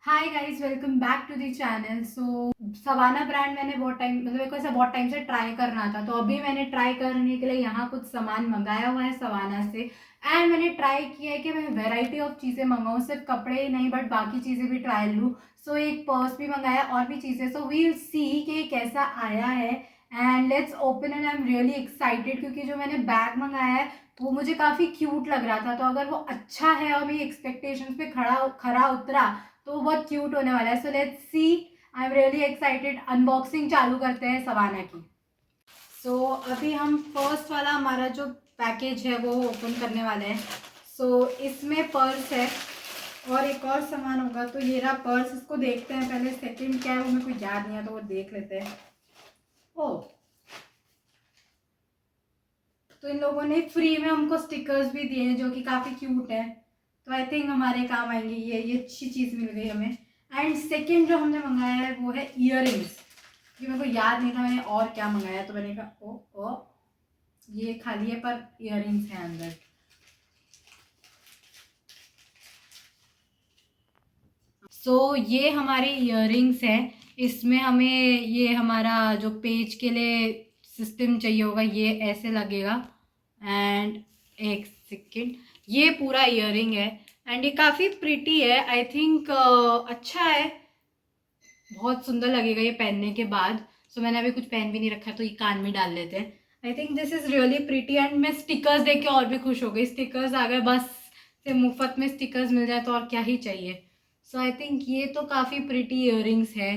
Hi guys, welcome back to the channel. Savana brand मैंने बहुत time मतलब मेरे को ऐसा बहुत टाइम से ट्राई करना था, तो अभी मैंने ट्राई करने के लिए यहाँ कुछ सामान मंगाया हुआ है सवाना से। एंड मैंने ट्राई किया है कि मैं वैरायटी ऑफ चीज़ें मंगाऊँ, सिर्फ कपड़े ही नहीं बट बाकी चीज़ें भी ट्राई लूँ। एक पर्स भी मंगाया और भी चीज़ें, सो वील सी कि कैसा आया है। And let's open and I am really excited, क्योंकि जो मैंने बैग मंगाया है वो मुझे काफ़ी क्यूट लग रहा था। तो अगर वो अच्छा है और मेरी एक्सपेक्टेशंस पे खरा उतरा तो बहुत क्यूट होने वाला है। So let's see, I am really excited. Unboxing चालू करते हैं सवाना की। अभी हम फर्स्ट वाला हमारा जो पैकेज है वो ओपन करने वाले हैं। इसमें पर्स है और एक और सामान होगा। तो ये रहा पर्स, इसको देखते हैं पहले। सेकंड क्या है वो मेरे को याद नहीं है, तो वो देख लेते हैं। ओ, तो इन लोगों ने फ्री में हमको स्टिकर्स भी दिए हैं जो कि काफ़ी क्यूट है। तो आई थिंक हमारे काम आएंगे। ये अच्छी चीज़ मिल गई हमें। एंड सेकंड जो हमने मंगाया है वो है इयररिंग्स। ये मेरे को याद नहीं था मैंने और क्या मंगाया, तो मैंने कहा ओ ये खाली है पर इयररिंग्स है अंदर। ये हमारे इयररिंग्स है। इसमें हमें ये हमारा जो पेज के लिए सिस्टम चाहिए होगा ये ऐसे लगेगा। एंड एक सेकेंड, ये पूरा इयररिंग है। एंड ये काफ़ी प्रिटी है, आई थिंक अच्छा है, बहुत सुंदर लगेगा ये पहनने के बाद। मैंने अभी कुछ पहन भी नहीं रखा तो ये कान में डाल लेते हैं। आई think this is really pretty. And मैं स्टिकर्स देख के और भी खुश हो गई। स्टिकर्स आ गए, बस से मुफ्त में स्टिकर्स मिल जाए तो और क्या ही चाहिए। आई थिंक ये तो काफ़ी प्रिटी इयररिंग्स है।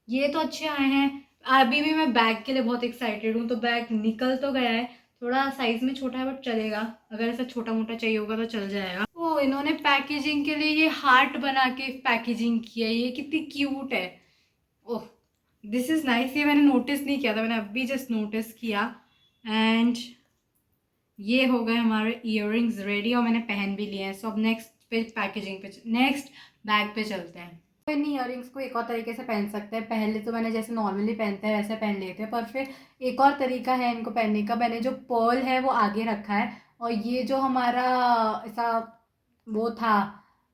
ये तो अच्छे आए हैं। अभी भी मैं बैग के लिए बहुत एक्साइटेड हूँ। तो बैग निकल तो गया है, थोड़ा साइज में छोटा है बट चलेगा। अगर ऐसा छोटा मोटा चाहिए होगा तो चल जाएगा। इन्होंने पैकेजिंग के लिए ये हार्ट बना के पैकेजिंग किया है। ये कितनी क्यूट है। ओह, दिस इज़ नाइस। ये मैंने नोटिस नहीं किया था, मैंने अभी जस्ट नोटिस किया। एंड ये हो गए हमारे इयररिंग्स रेडी और मैंने पहन भी लिए हैं। अब नेक्स्ट पे पैकेजिंग पे नेक्स्ट बैग पे चलते हैं। इन इयररिंग्स को एक और तरीके से पहन सकते हैं। पहले तो मैंने जैसे नॉर्मली पहनते हैं वैसे पहन लिए थे, पर फिर एक और तरीका है इनको पहनने का। मैंने जो पर्ल है वो आगे रखा है और ये जो हमारा ऐसा वो था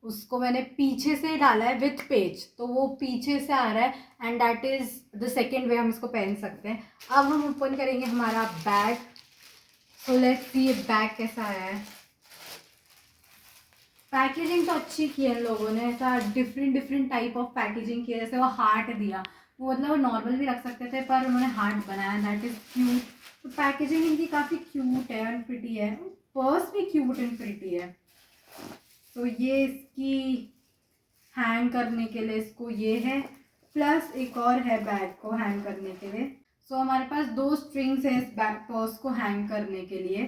उसको मैंने पीछे से डाला है विथ पेज, तो वो पीछे से आ रहा है। And that is the second way हम इसको पहन सकते हैं। अब हम ओपन करेंगे हमारा बैग। लेट्स सी ये बैग कैसा आया है। पैकेजिंग तो अच्छी की है इन लोगों ने, ऐसा different different type of packaging की है। जैसे वो हार्ट दिया, वो मतलब वो नॉर्मल भी रख सकते थे पर उन्होंने हार्ट बनाया, दैट इज़ क्यूट। तो पैकेजिंग इनकी काफ़ी क्यूट है एंड प्रिटी है। पर्स भी क्यूट एंड प्रिटी है। ये इसकी हैंग करने के लिए इसको ये है, प्लस एक और है बैग को हैंग करने के लिए। हमारे पास दो स्ट्रिंग्स है इस बैग पर्स को हैंग करने के लिए।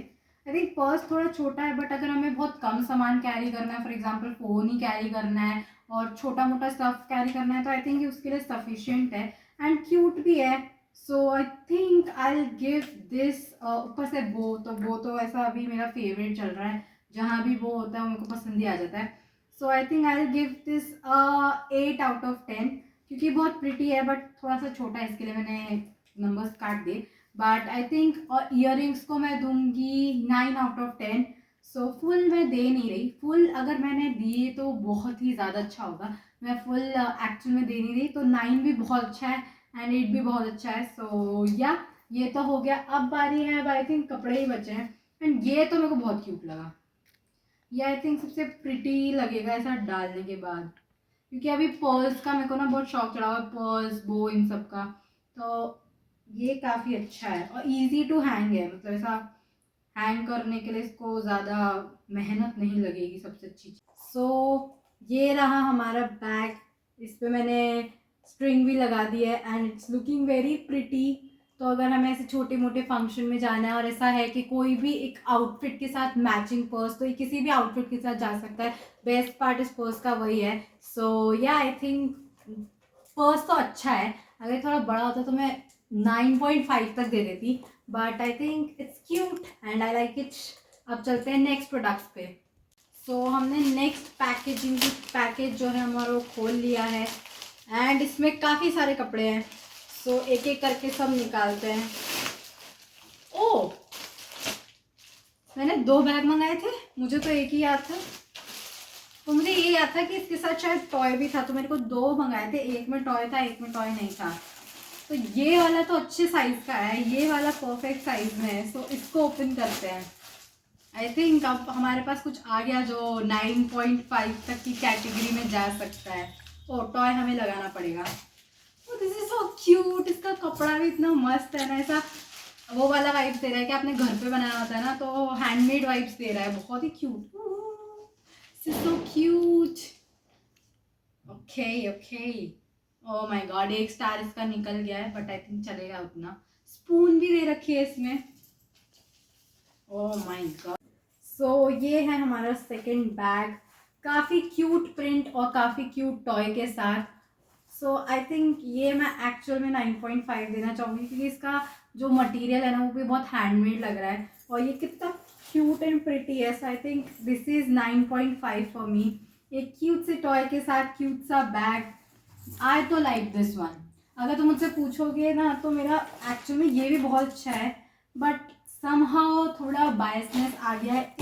आई थिंक पर्स थोड़ा छोटा है बट अगर हमें बहुत कम सामान कैरी करना है, for example phone he carry करना है और छोटा मोटा स्टफ कैरी करना है, तो आई थिंक उसके लिए सफिशिएंट है एंड क्यूट भी है। आई think I will give this. ऊपर से बो तो ऐसा अभी मेरा फेवरेट चल रहा है, जहाँ भी वो होता है वो मेरे को पसंद ही आ जाता है। आई think I will give this 8 out of 10, क्योंकि बहुत प्रिटी है बट थोड़ा सा छोटा है, इसके लिए मैंने नंबर्स काट दिए। बट आई थिंक इयररिंग्स को मैं दूंगी 9 out of 10। फुल मैं दे नहीं रही, फुल अगर मैंने दिए तो बहुत ही ज़्यादा अच्छा होगा। मैं फुल एक्चुअल में दे नहीं रही, तो 9 भी बहुत अच्छा है एंड 8 भी बहुत अच्छा है। या ये तो हो गया। अब बारी है, अब आई थिंक कपड़े ही बचे हैं। एंड ये तो मेरे को बहुत क्यूट लगा। ये आई थिंक सबसे प्रिटी लगेगा ऐसा डालने के बाद, क्योंकि अभी पर्ल्स का मेरे को ना बहुत शौक चढ़ा हुआ है, पर्ल्स बो इन सब का। तो ये काफ़ी अच्छा है और इजी टू हैंग है, मतलब ऐसा हैंग करने के लिए इसको ज़्यादा मेहनत नहीं लगेगी, सबसे अच्छी चीज़। ये रहा हमारा बैग। इस पर मैंने स्ट्रिंग भी लगा दी है and it's looking very pretty. तो अगर हमें ऐसे छोटे मोटे फंक्शन में जाना है और ऐसा है कि कोई भी एक आउटफिट के साथ मैचिंग पर्स, तो ये किसी भी आउटफिट के साथ जा सकता है। बेस्ट पार्ट इस पर्स का वही है। या आई थिंक पर्स तो अच्छा है। अगर थोड़ा बड़ा होता तो मैं 9.5 तक दे देती, but I think it's cute and I like it. अब चलते हैं नेक्स्ट प्रोडक्ट्स पे। हमने नेक्स्ट पैकेज जो है हमारा वो खोल लिया है एंड इसमें काफ़ी सारे कपड़े हैं। एक एक करके सब निकालते हैं। ओ, मैंने 2 बैग मंगाए थे, मुझे तो एक ही याद था। तो मुझे ये याद था कि इसके साथ शायद टॉय भी था, तो मेरे को 2 मंगाए थे, एक में टॉय था एक में टॉय नहीं था। तो ये वाला तो अच्छे साइज़ का है, ये वाला परफेक्ट साइज़ में है। सो इसको ओपन करते हैं। आई थिंक अब हमारे पास कुछ आ गया जो 9.5 तक की कैटेगरी में जा सकता है। ओ टॉय हमें लगाना पड़ेगा। This is so cute. इसका कपड़ा भी इतना मस्त है ना, ऐसा वो वाला वाइब्स दे रहा है कि आपने घर पे बनाना होता है ना, तो हैंडमेड वाइब्स दे रहा है, बहुत ही cute. This is so cute. Okay okay. Oh my god, एक स्टार इसका निकल गया है, बट आई थिंक चलेगा उतना। स्पून भी दे रखी है इसमें। ओह माय गॉड। सो ये है हमारा सेकंड बैग, काफ़ी क्यूट प्रिंट और काफ़ी क्यूट टॉय के साथ। सो आई थिंक ये मैं एक्चुअल में 9.5 देना चाहूँगी, क्योंकि इसका जो मटेरियल है ना वो भी बहुत हैंडमेड लग रहा है और ये कितना क्यूट एंड प्रिटी है। So I think this is 9.5 for me. एक क्यूट से टॉय के साथ क्यूट सा बैग, आई तो लाइक दिस वन। अगर तुम मुझसे पूछोगे ना तो मेरा एक्चुअल में ये भी बहुत अच्छा है, बट समहाउ थोड़ा बायसनेस आ गया है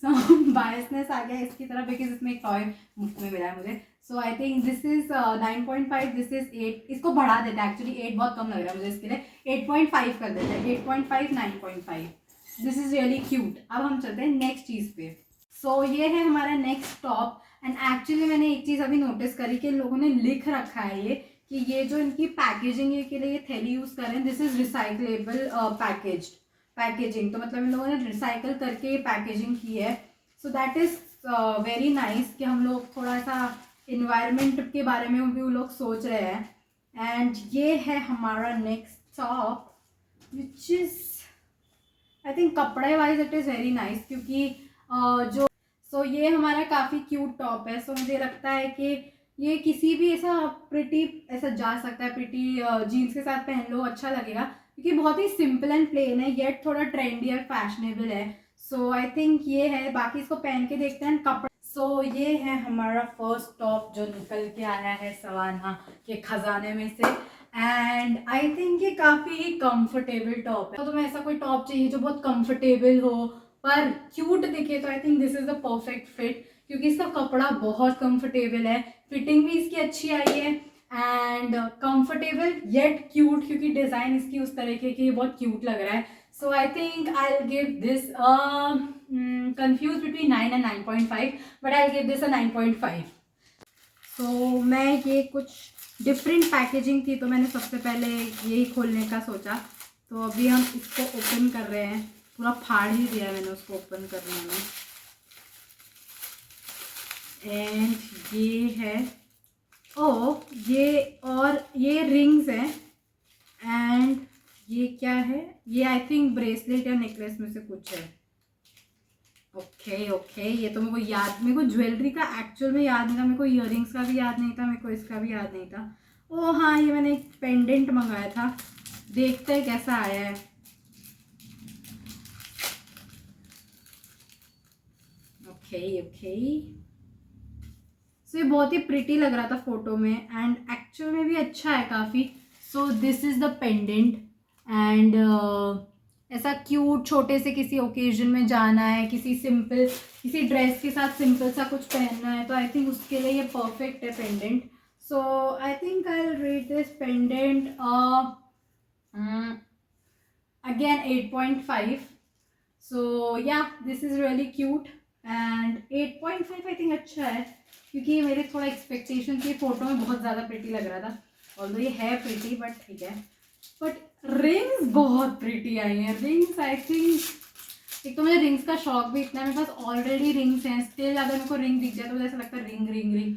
बायसनेस आ गया है इसकी तरफ, बिकॉज इसमें एक टॉय मुफ्त में मिला है मुझे। So I think this is 9.5, this is 8। इसको बढ़ा देते हैं, एक्चुअली 8 बहुत कम लग रहा है मुझे, इसके लिए 8.5 कर देते हैं। 8.5 9.5। This is really cute. अब हम चलते हैं नेक्स्ट चीज़ पे। सो ये है हमारा नेक्स्ट टॉप। एंड एक्चुअली मैंने एक चीज़ अभी नोटिस करी कि लोगों ने लिख रखा है ये कि ये जो इनकी पैकेजिंग है के लिए ये थैली यूज़ करें, दिस इज रिसाइकलेबल पैकेजिंग। तो मतलब इन लोगों ने रिसाइकल करके ये पैकेजिंग की है। So that is very nice कि हम लोग थोड़ा सा इन्वायरमेंट के बारे में भी वो लोग सोच रहे हैं। एंड ये है हमारा next top, which is I think कपड़े wise it is very nice, क्योंकि जो ये हमारा काफ़ी क्यूट टॉप है। मुझे लगता है कि ये किसी भी ऐसा प्रिटी ऐसा जा सकता है, प्रिटी जीन्स के साथ पहन लो, अच्छा लगेगा, क्योंकि बहुत ही सिंपल एंड प्लेन है येट थोड़ा ट्रेंडी और फैशनेबल है। सो आई थिंक ये है। बाकी इसको पहन के देखते हैं कपड़ा। ये है हमारा फर्स्ट टॉप जो निकल के आया है सवाना के खजाने में से। एंड आई थिंक ये काफ़ी कंफर्टेबल टॉप है। तो तुम्हें ऐसा कोई टॉप चाहिए जो बहुत कंफर्टेबल हो पर क्यूट दिखे, तो आई think this is the perfect fit, क्योंकि इसका कपड़ा बहुत कंफर्टेबल है, फिटिंग भी इसकी अच्छी आई है एंड कंफर्टेबल येट क्यूट, क्योंकि डिज़ाइन इसकी उस तरीके की बहुत क्यूट लग रहा है। So I think I will give this confuse between 9 and 9.5, but I will give this 9.5। सो मैं ये कुछ डिफरेंट पैकेजिंग थी, तो मैंने सबसे पहले यही खोलने का सोचा। तो अभी हम इसको ओपन कर रहे हैं, पूरा फाड़ ही दिया मैंने उसको ओपन करने में। एंड ये है ये रिंग्स हैं। एंड ये क्या है, ये आई थिंक ब्रेसलेट या नेकलेस में से कुछ है। ओके ये तो मेरे को ज्वेलरी का एक्चुअल में याद नहीं था, मेरे को इयररिंग्स का भी याद नहीं था, मेरे को इसका भी याद नहीं था। ओह हाँ, ये मैंने एक पेंडेंट मंगाया था, देखते हैं कैसा आया है। ओके सो ये बहुत ही प्रिटी लग रहा था फोटो में एंड एक्चुअल में भी अच्छा है काफ़ी। So this is the pendant and ऐसा क्यूट छोटे से किसी ओकेजन में जाना है, किसी ड्रेस के साथ सिंपल सा कुछ पहनना है, तो आई थिंक उसके लिए ये परफेक्ट है pendant. So I think I will rate this pendant again 8.5। सो या this is really cute and 8.5 I think अच्छा है, क्योंकि मेरे थोड़ा एक्सपेक्टेशन थी, फोटो में बहुत ज़्यादा प्रिटी लग रहा था, ऑल्दो ये है प्रिटी बट ठीक है। बट रिंग्स बहुत प्रिटी आई हैं। रिंग्स आई थिंक, एक तो मुझे रिंग्स का शौक भी इतना है, मेरे पास ऑलरेडी रिंग्स हैं, स्टिल अगर मेरे को रिंग दिख जाए तो मुझे ऐसा लगता है ring.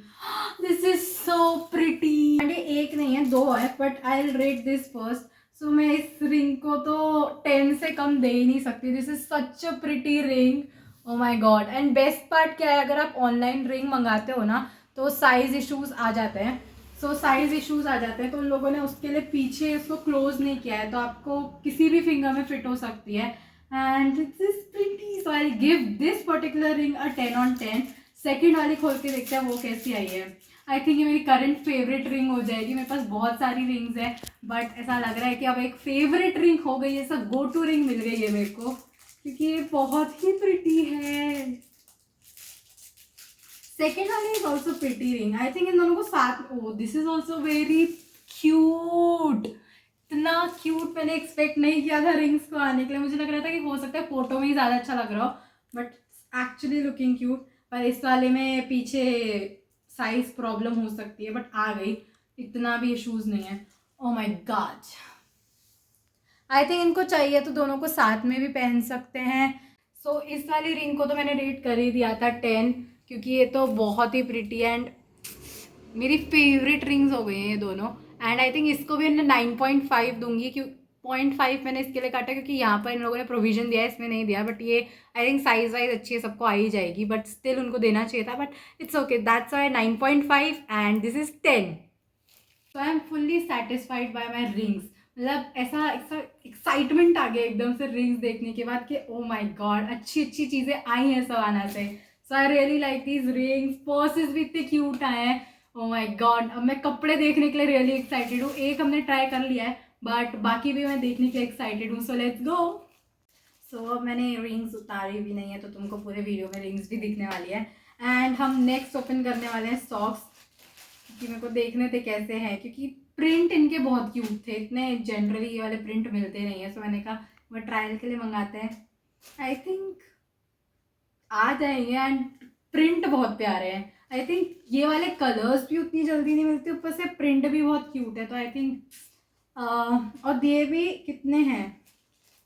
This is so pretty. And ये एक नहीं है, 2 है, but I will rate this first. सो मैं इस रिंग को तो 10 से कम दे ही नहीं सकती। This is such a pretty ring, oh my god. And best part क्या है, अगर आप ऑनलाइन रिंग मंगाते हो ना तो साइज़ इश्यूज़ आ जाते हैं। साइज़ इश्यूज़ आ जाते हैं, तो उन लोगों ने उसके लिए पीछे इसको क्लोज नहीं किया है, तो आपको किसी भी फिंगर में फिट हो सकती है। And this is pretty, so I give this particular ring a 10 on 10। Second वाली खोल के देखते हैं वो कैसी आई है। आई थिंक ये मेरी करंट फेवरेट रिंग हो जाएगी। मेरे पास बहुत सारी रिंग्स हैं, बट ऐसा लग रहा है कि अब एक फेवरेट रिंग हो गई है, ऐसा गो टू रिंग मिल गई है मेरे को, क्योंकि ये बहुत ही प्रिटी है। सेकेंड वाली is also pretty ring, I think इन दोनों को साथ, oh this is also very cute, इतना क्यूट मैंने एक्सपेक्ट नहीं किया था रिंग्स को आने के लिए, मुझे लग रहा था कि हो सकता है फोटो में ही ज़्यादा अच्छा लग रहा हो, बट एक्चुअली लुकिंग क्यूट। पर इस वाले में पीछे साइज प्रॉब्लम हो सकती है, बट आ गई, इतना भी इशूज़ नहीं है। Oh my God, I think इनको चाहिए तो दोनों को साथ में भी पहन सकते हैं। सो इस वाली रिंग को तो मैंने रेट कर ही दिया था 10, क्योंकि ये तो बहुत ही प्रिटी एंड मेरी फेवरेट रिंग्स हो गई हैं ये दोनों। एंड आई थिंक इसको भी मैं 9.5 दूंगी, क्यों 0.5 मैंने इसके लिए काटा क्योंकि यहाँ पर इन लोगों ने प्रोविजन दिया है, इसमें नहीं दिया, बट ये आई थिंक साइज वाइज अच्छी है, सबको आ ही जाएगी, बट स्टिल उनको देना चाहिए था, but it's okay, that's why 9.5 and this is 10। So I am fully satisfied by my rings. मतलब ऐसा एक्साइटमेंट आ गया एकदम से रिंग्स देखने के बाद कि ओ माय गॉड, अच्छी अच्छी चीज़ें आई हैं सवाना से। So I really like these rings, purses भी इतने क्यूट आए हैं, ओ माय गॉड। अब मैं कपड़े देखने के लिए रियली एक्साइटेड हूँ, एक हमने ट्राई कर लिया है, बट बाकी भी मैं देखने के लिए एक्साइटेड हूँ, सो लेट्स गो। सो अब मैंने रिंग्स उतारी भी नहीं है, तो तुमको पूरे वीडियो में रिंग्स भी दिखने वाली है। एंड हम नेक्स्ट ओपन करने वाले हैं सॉक्स, क्योंकि मेरे को देखने थे कैसे हैं, क्योंकि प्रिंट इनके बहुत क्यूट थे, इतने जनरली ये वाले प्रिंट मिलते नहीं है, सो मैंने कहा वो ट्रायल के लिए मंगाते हैं, आई थिंक आ जाएंगे। एंड प्रिंट बहुत प्यारे हैं, आई थिंक ये वाले कलर्स भी उतनी जल्दी नहीं मिलते, ऊपर से प्रिंट भी बहुत क्यूट है, तो आई थिंक और दिए भी कितने हैं,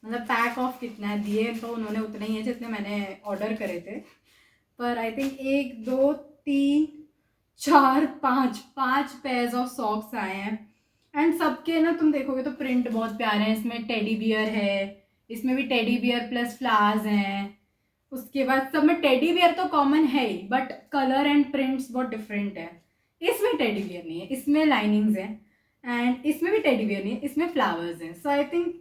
मतलब पैक ऑफ कितना है, दिए तो उन्होंने उतने ही है जितने मैंने ऑर्डर करे थे, पर I think 1 2 3 4 5 pairs of socks आए हैं। एंड सबके ना तुम देखोगे तो प्रिंट बहुत प्यारे हैं, इसमें टेडी बियर है, इसमें भी टेडी बियर प्लस फ्लावर्स हैं, उसके बाद सब में टेडी बियर तो कॉमन है ही, बट कलर एंड प्रिंट्स बहुत डिफरेंट है। इसमें टेडी बियर नहीं है, इसमें लाइनिंग्स हैं, एंड इसमें भी टेडी बियर नहीं है, इसमें फ्लावर्स हैं, so I think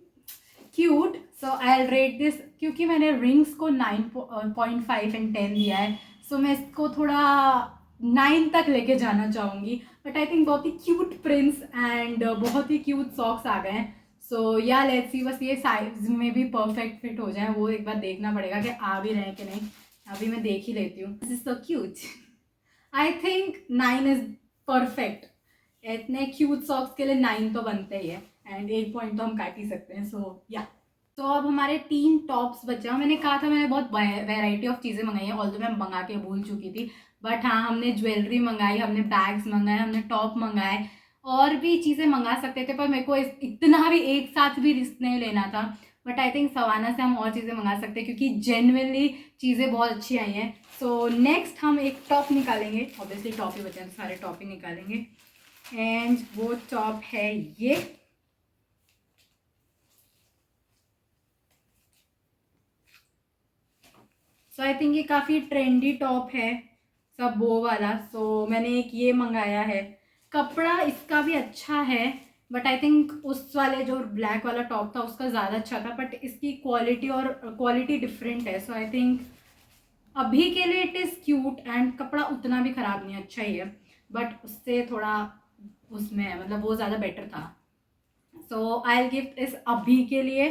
cute. So I will rate this, क्योंकि मैंने रिंग्स को 9.5 एंड 10 दिया है, सो मैं इसको थोड़ा 9 तक लेके जाना चाहूँगी, बट आई थिंक बहुत ही क्यूट प्रिंट्स एंड बहुत ही क्यूट सॉक्स आ गए हैं। सो या लेट्स सी, बस ये साइज में भी परफेक्ट फिट हो जाए, वो एक बार देखना पड़ेगा कि आ भी रहे हैं कि नहीं, अभी मैं देख ही लेती हूँ। This is so cute, I think 9 is perfect, इतने क्यूट सॉक्स के लिए 9 तो बनते ही है, एंड 1 पॉइंट तो हम काट ही सकते हैं, सो या। तो अब हमारे 3 टॉप्स बचे हैं, मैंने कहा था मैंने बहुत वैरायटी ऑफ चीज़ें मंगाई हैं, ऑल्दो मैं मंगा के भूल चुकी थी, बट हाँ हमने ज्वेलरी मंगाई, हमने बैग्स मंगाए, हमने टॉप मंगाए, और भी चीज़ें मंगा सकते थे, पर मेरे को इतना भी एक साथ भी रिस्क नहीं लेना था, बट आई थिंक सवाना से हम और चीज़ें मंगा सकते हैं, क्योंकि जेन्युइनली चीज़ें बहुत अच्छी आई हैं। सो नेक्स्ट हम एक टॉप निकालेंगे, ऑब्वियसली टॉप ही बचे हैं तो सारे टॉप ही निकालेंगे, एंड वो टॉप है ये। सो आई थिंक ये काफ़ी ट्रेंडी टॉप है, सब बो वाला, सो मैंने एक ये मंगाया है, कपड़ा इसका भी अच्छा है, बट आई थिंक उस वाले जो ब्लैक वाला टॉप था उसका ज़्यादा अच्छा था, बट इसकी क्वालिटी और क्वालिटी डिफरेंट है, सो आई थिंक अभी के लिए इट इज़ क्यूट, एंड कपड़ा उतना भी ख़राब नहीं है, अच्छा ही है, बट उससे थोड़ा उसमें है, मतलब वो ज़्यादा बेटर था। सो आई विल गिव इस अभी के लिए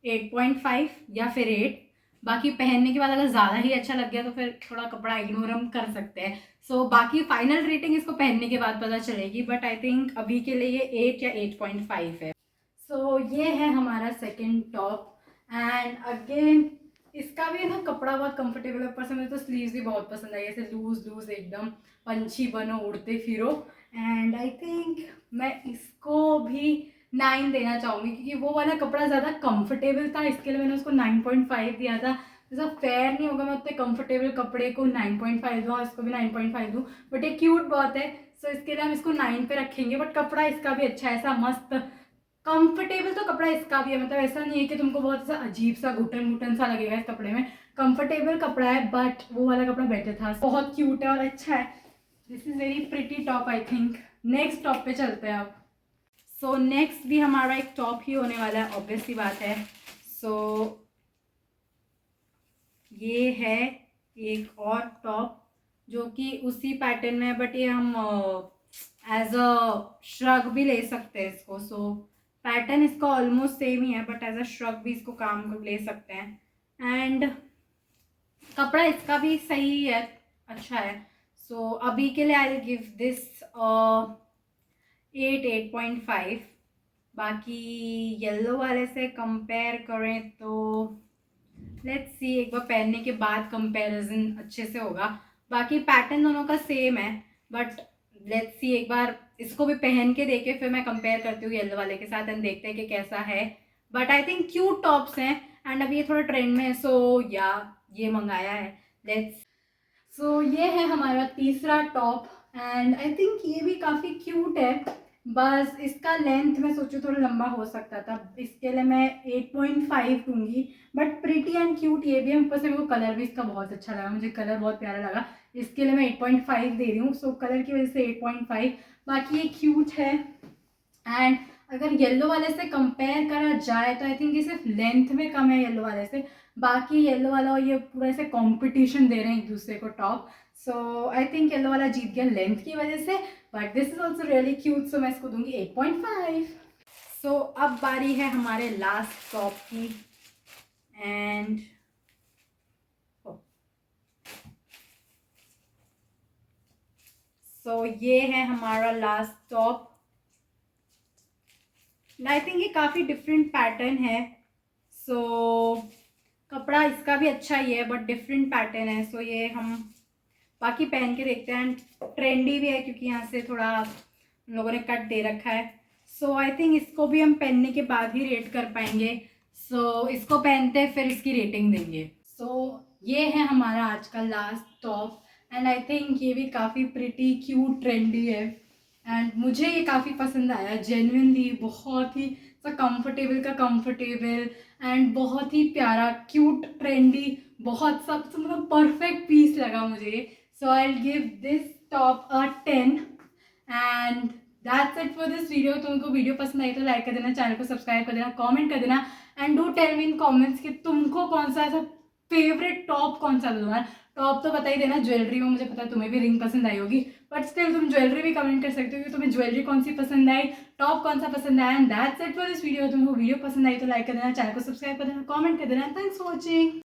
8.5 या फिर 8, बाकी पहनने के बाद अगर ज़्यादा ही अच्छा लग गया तो फिर थोड़ा कपड़ा इग्नोर हम कर सकते हैं। सो बाकी फाइनल रेटिंग इसको पहनने के बाद पता चलेगी, बट आई थिंक अभी के लिए ये 8 या 8.5 है। सो ये है हमारा सेकंड टॉप, एंड अगेन इसका भी ना कपड़ा बहुत कंफर्टेबल है, ऊपर से मुझे तो स्लीव्स भी बहुत पसंद आई, ऐसे लूज लूज एकदम पंछी बनो उड़ते फिरो, एंड आई थिंक मैं इसको भी 9 देना चाहूँगी, क्योंकि वो वाला कपड़ा ज़्यादा कंफर्टेबल था, इसके लिए मैंने उसको 9.5 दिया था। जैसा फेयर नहीं होगा मैं उतने कंफर्टेबल कपड़े को 9.5 दूँ, इसको भी 9.5 दूँ, बट ये क्यूट बहुत है, सो इसके लिए हम इसको 9 पे रखेंगे, बट कपड़ा इसका भी अच्छा है, ऐसा मस्त कंफर्टेबल तो कपड़ा इसका भी है, मतलब ऐसा नहीं है कि तुमको बहुत ऐसा अजीब सा घुटन घुटन सा लगेगा इस कपड़े में, कंफर्टेबल कपड़ा है, बट वो वाला कपड़ा बेटर था, बहुत क्यूट है और अच्छा है। This is very pretty top, I think next top पे चलते हैं अब। सो नेक्स्ट भी हमारा एक टॉप ही होने वाला है, ऑब्वियस सी बात है। सो ये है एक और टॉप जो कि उसी पैटर्न में है, बट ये हम एज अ श्रग भी ले सकते हैं इसको, सो पैटर्न इसका ऑलमोस्ट सेम ही है, बट एज अ श्रग भी इसको काम को ले सकते हैं, एंड कपड़ा इसका भी सही है, अच्छा है। सो सो अभी के लिए आई गिव दिस 8.5। बाकी येलो वाले से कंपेयर करें तो लेट्स सी, एक बार पहनने के बाद कंपैरिजन अच्छे से होगा। बाकी पैटर्न दोनों का सेम है, बट लेट्स सी, एक बार इसको भी पहन के देखे फिर मैं कंपेयर करती हूँ येलो वाले के साथ एंड देखते हैं कि कैसा है। But I think cute tops हैं एंड अभी ये थोड़ा ट्रेंड में है, सो या ये मंगाया है। लेट्स सो ये है हमारा तीसरा टॉप एंड आई थिंक ये भी काफ़ी क्यूट है। बस इसका लेंथ मैं सोचूं थोड़ा लंबा हो सकता था, इसके लिए मैं 8.5 दूंगी। बट प्रिटी एंड क्यूट ये भी है, ऊपर से मेरे को कलर भी इसका बहुत अच्छा लगा, मुझे कलर बहुत प्यारा लगा, इसके लिए मैं 8.5 दे रही हूँ। सो कलर की वजह से 8.5। बाकी ये क्यूट है एंड अगर येलो वाले से कंपेयर करा जाए तो आई थिंक ये सिर्फ लेंथ में कम है येलो वाले से। बाकी येलो वाला और ये पूरा ऐसे कंपटीशन दे रहे हैं एक दूसरे को top. So I think yellow वाला जीत गया लेंथ की वजह से, but this is also really cute, so मैं इसको दूंगी 8.5। सो अब बारी है हमारे लास्ट टॉप की एंड सो ये है हमारा लास्ट टॉप। आई थिंक ये काफ़ी डिफरेंट पैटर्न है। सो कपड़ा इसका भी अच्छा ही है बट डिफरेंट पैटर्न है। सो ये हम बाकी पहन के देखते हैं, ट्रेंडी भी है क्योंकि यहाँ से थोड़ा हम लोगों ने कट दे रखा है। सो आई थिंक इसको भी हम पहनने के बाद ही रेट कर पाएंगे। सो इसको पहनते हैं फिर इसकी रेटिंग देंगे। सो ये है हमारा आज का last top and I think ये भी काफ़ी प्रिटी क्यूट ट्रेंडी है एंड मुझे ये काफ़ी पसंद आया जेन्युइनली। बहुत ही कंफर्टेबल का कंफर्टेबल एंड बहुत ही प्यारा क्यूट ट्रेंडी, बहुत सब मतलब परफेक्ट पीस लगा मुझे। So I give this top a 10 and that's it for this video. तुमको वीडियो पसंद आई तो लाइक कर देना, चैनल को सब्सक्राइब कर देना, कमेंट कर देना and do tell me in comments कि तुमको कौन सा ऐसा फेवरेट टॉप कौन सा तुम्हारा। टॉप तो बता ही देना, ज्वेलरी में मुझे पता है तुम्हें भी रिंग पसंद आई होगी, बट स्टिल तुम ज्वेलरी भी कमेंट कर सकते हो कि तुम्हें ज्वेलरी कौन सी पसंद आई, टॉप कौन सा पसंद आया। And that's it for this video. तुमको वीडियो पसंद आई तो लाइक कर देना, चैनल को सब्सक्राइब कर देना, कमेंट कर देना। Thanks for watching.